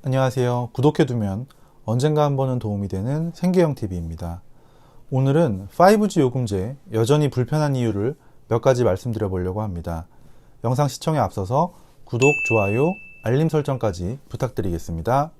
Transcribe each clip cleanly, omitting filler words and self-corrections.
안녕하세요. 구독해두면 언젠가 한 번은 도움이 되는 생계형TV입니다. 오늘은 5G 요금제 여전히 불편한 이유를 몇 가지 말씀드려 보려고 합니다. 영상 시청에 앞서서 구독, 좋아요, 알림 설정까지 부탁드리겠습니다.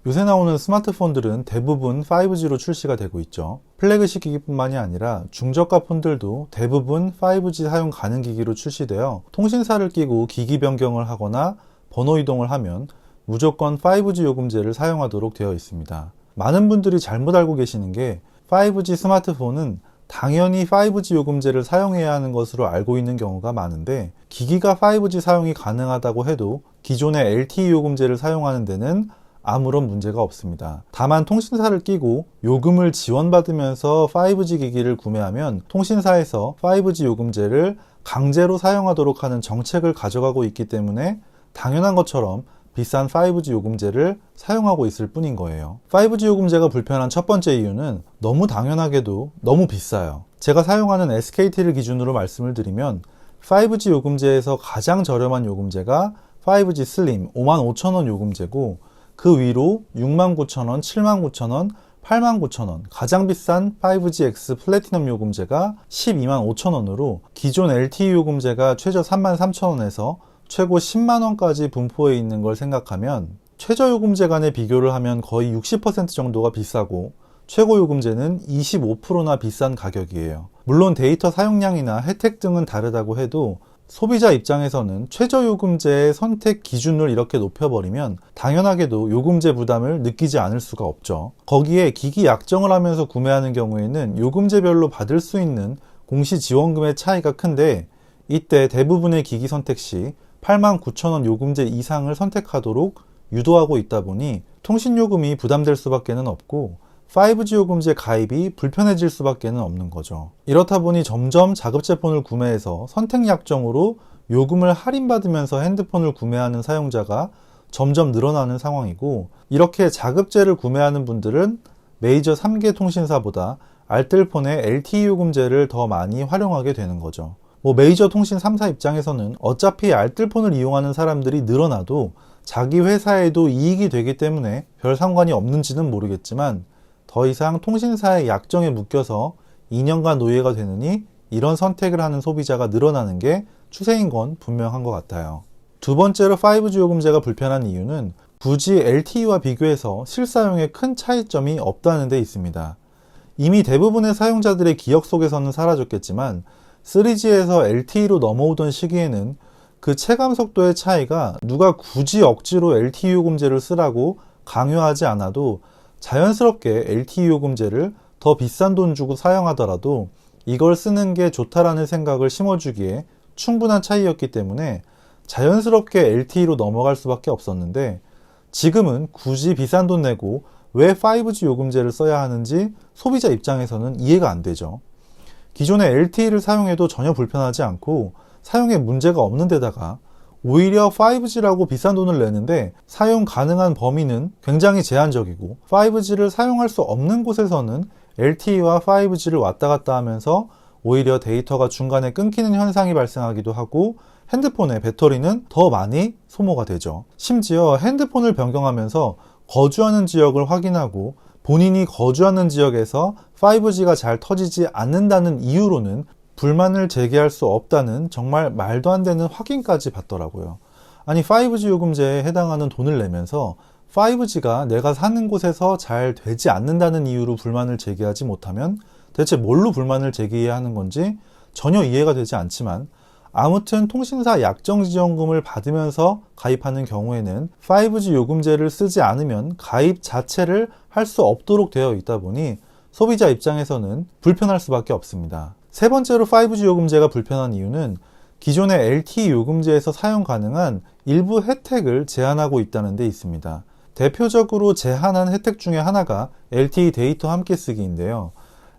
요새 나오는 스마트폰들은 대부분 5G로 출시가 되고 있죠. 플래그십 기기뿐만이 아니라 중저가 폰들도 대부분 5G 사용 가능 기기로 출시되어 통신사를 끼고 기기 변경을 하거나 번호 이동을 하면 무조건 5G 요금제를 사용하도록 되어 있습니다. 많은 분들이 잘못 알고 계시는 게 5G 스마트폰은 당연히 5G 요금제를 사용해야 하는 것으로 알고 있는 경우가 많은데, 기기가 5G 사용이 가능하다고 해도 기존의 LTE 요금제를 사용하는 데는 아무런 문제가 없습니다. 다만 통신사를 끼고 요금을 지원받으면서 5G 기기를 구매하면 통신사에서 5G 요금제를 강제로 사용하도록 하는 정책을 가져가고 있기 때문에 당연한 것처럼 비싼 5G 요금제를 사용하고 있을 뿐인 거예요. 5G 요금제가 불편한 첫 번째 이유는 너무 당연하게도 너무 비싸요. 제가 사용하는 SKT를 기준으로 말씀을 드리면 5G 요금제에서 가장 저렴한 요금제가 5G 슬림 55,000원 요금제고, 그 위로 69,000원, 79,000원, 89,000원, 가장 비싼 5GX 플래티넘 요금제가 125,000원으로 기존 LTE 요금제가 최저 33,000원에서 최고 10만원까지 분포해 있는 걸 생각하면 최저 요금제 간의 비교를 하면 거의 60% 정도가 비싸고 최고 요금제는 25%나 비싼 가격이에요. 물론 데이터 사용량이나 혜택 등은 다르다고 해도 소비자 입장에서는 최저 요금제의 선택 기준을 이렇게 높여버리면 당연하게도 요금제 부담을 느끼지 않을 수가 없죠. 거기에 기기 약정을 하면서 구매하는 경우에는 요금제별로 받을 수 있는 공시 지원금의 차이가 큰데, 이때 대부분의 기기 선택 시 89,000원 요금제 이상을 선택하도록 유도하고 있다 보니 통신요금이 부담될 수밖에 없고 5G 요금제 가입이 불편해질 수밖에 없는 거죠. 이렇다 보니 점점 자급제폰을 구매해서 선택 약정으로 요금을 할인받으면서 핸드폰을 구매하는 사용자가 점점 늘어나는 상황이고, 이렇게 자급제를 구매하는 분들은 메이저 3개 통신사보다 알뜰폰의 LTE 요금제를 더 많이 활용하게 되는 거죠. 메이저 통신 3사 입장에서는 어차피 알뜰폰을 이용하는 사람들이 늘어나도 자기 회사에도 이익이 되기 때문에 별 상관이 없는지는 모르겠지만, 더 이상 통신사의 약정에 묶여서 2년간 노예가 되느니 이런 선택을 하는 소비자가 늘어나는 게 추세인 건 분명한 것 같아요. 두 번째로 5G 요금제가 불편한 이유는 굳이 LTE와 비교해서 실사용에 큰 차이점이 없다는 데 있습니다. 이미 대부분의 사용자들의 기억 속에서는 사라졌겠지만 3G에서 LTE로 넘어오던 시기에는 그 체감 속도의 차이가 누가 굳이 억지로 LTE 요금제를 쓰라고 강요하지 않아도 자연스럽게 LTE 요금제를 더 비싼 돈 주고 사용하더라도 이걸 쓰는 게 좋다라는 생각을 심어주기에 충분한 차이였기 때문에 자연스럽게 LTE로 넘어갈 수밖에 없었는데, 지금은 굳이 비싼 돈 내고 왜 5G 요금제를 써야 하는지 소비자 입장에서는 이해가 안 되죠. 기존의 LTE를 사용해도 전혀 불편하지 않고 사용에 문제가 없는 데다가 오히려 5G라고 비싼 돈을 내는데 사용 가능한 범위는 굉장히 제한적이고, 5G를 사용할 수 없는 곳에서는 LTE와 5G를 왔다 갔다 하면서 오히려 데이터가 중간에 끊기는 현상이 발생하기도 하고 핸드폰의 배터리는 더 많이 소모가 되죠. 심지어 핸드폰을 변경하면서 거주하는 지역을 확인하고 본인이 거주하는 지역에서 5G가 잘 터지지 않는다는 이유로는 불만을 제기할 수 없다는 정말 말도 안 되는 확인까지 받더라고요. 아니, 5G 요금제에 해당하는 돈을 내면서 5G가 내가 사는 곳에서 잘 되지 않는다는 이유로 불만을 제기하지 못하면 대체 뭘로 불만을 제기해야 하는 건지 전혀 이해가 되지 않지만, 아무튼 통신사 약정 지원금을 받으면서 가입하는 경우에는 5G 요금제를 쓰지 않으면 가입 자체를 할 수 없도록 되어 있다 보니 소비자 입장에서는 불편할 수밖에 없습니다. 세 번째로 5G 요금제가 불편한 이유는 기존의 LTE 요금제에서 사용 가능한 일부 혜택을 제한하고 있다는 데 있습니다. 대표적으로 제한한 혜택 중에 하나가 LTE 데이터 함께 쓰기인데요.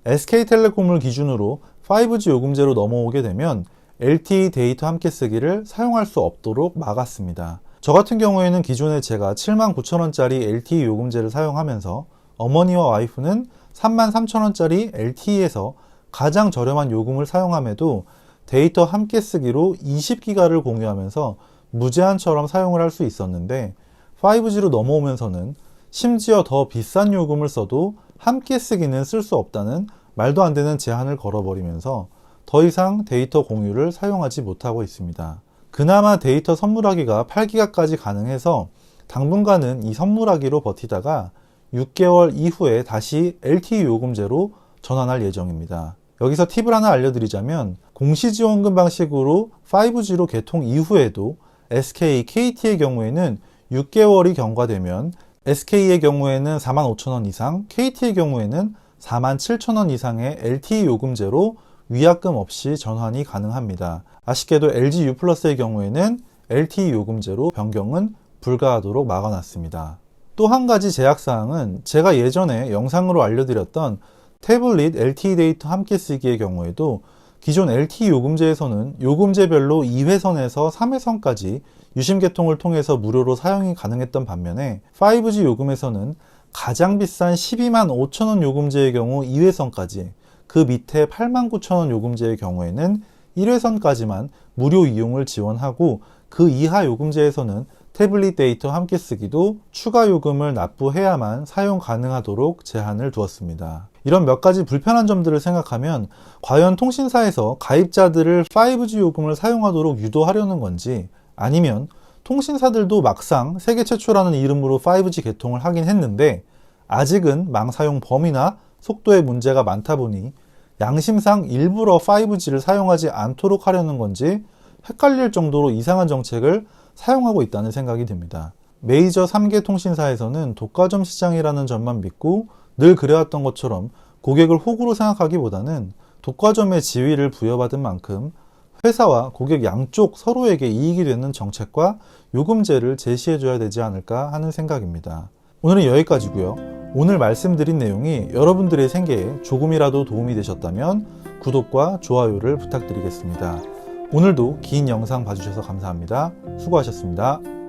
SK텔레콤을 기준으로 5G 요금제로 넘어오게 되면 LTE 데이터 함께 쓰기를 사용할 수 없도록 막았습니다. 저 같은 경우에는 기존에 제가 79,000원짜리 LTE 요금제를 사용하면서 어머니와 와이프는 33,000원짜리 LTE에서 가장 저렴한 요금을 사용함에도 데이터 함께 쓰기로 20기가를 공유하면서 무제한처럼 사용을 할 수 있었는데 5G로 넘어오면서는 심지어 더 비싼 요금을 써도 함께 쓰기는 쓸 수 없다는 말도 안 되는 제한을 걸어버리면서 더 이상 데이터 공유를 사용하지 못하고 있습니다. 그나마 데이터 선물하기가 8기가까지 가능해서 당분간은 이 선물하기로 버티다가 6개월 이후에 다시 LTE 요금제로 전환할 예정입니다. 여기서 팁을 하나 알려드리자면 공시지원금 방식으로 5G로 개통 이후에도 SK, KT의 경우에는 6개월이 경과되면 SK의 경우에는 45,000원 이상, KT의 경우에는 47,000원 이상의 LTE 요금제로 위약금 없이 전환이 가능합니다. 아쉽게도 LG U+의 경우에는 LTE 요금제로 변경은 불가하도록 막아놨습니다. 또 한 가지 제약사항은 제가 예전에 영상으로 알려드렸던 태블릿 LTE 데이터 함께 쓰기의 경우에도 기존 LTE 요금제에서는 요금제별로 2회선에서 3회선까지 유심 개통을 통해서 무료로 사용이 가능했던 반면에 5G 요금에서는 가장 비싼 125,000원 요금제의 경우 2회선까지, 그 밑에 89,000원 요금제의 경우에는 1회선까지만 무료 이용을 지원하고 그 이하 요금제에서는 태블릿 데이터 함께 쓰기도 추가 요금을 납부해야만 사용 가능하도록 제한을 두었습니다. 이런 몇 가지 불편한 점들을 생각하면 과연 통신사에서 가입자들을 5G 요금을 사용하도록 유도하려는 건지, 아니면 통신사들도 막상 세계 최초라는 이름으로 5G 개통을 하긴 했는데 아직은 망 사용 범위나 속도에 문제가 많다 보니 양심상 일부러 5G를 사용하지 않도록 하려는 건지 헷갈릴 정도로 이상한 정책을 사용하고 있다는 생각이 듭니다. 메이저 3개 통신사에서는 독과점 시장이라는 점만 믿고 늘 그래왔던 것처럼 고객을 호구로 생각하기보다는 독과점의 지위를 부여받은 만큼 회사와 고객 양쪽 서로에게 이익이 되는 정책과 요금제를 제시해줘야 되지 않을까 하는 생각입니다. 오늘은 여기까지고요. 오늘 말씀드린 내용이 여러분들의 생계에 조금이라도 도움이 되셨다면 구독과 좋아요를 부탁드리겠습니다. 오늘도 긴 영상 봐주셔서 감사합니다. 수고하셨습니다.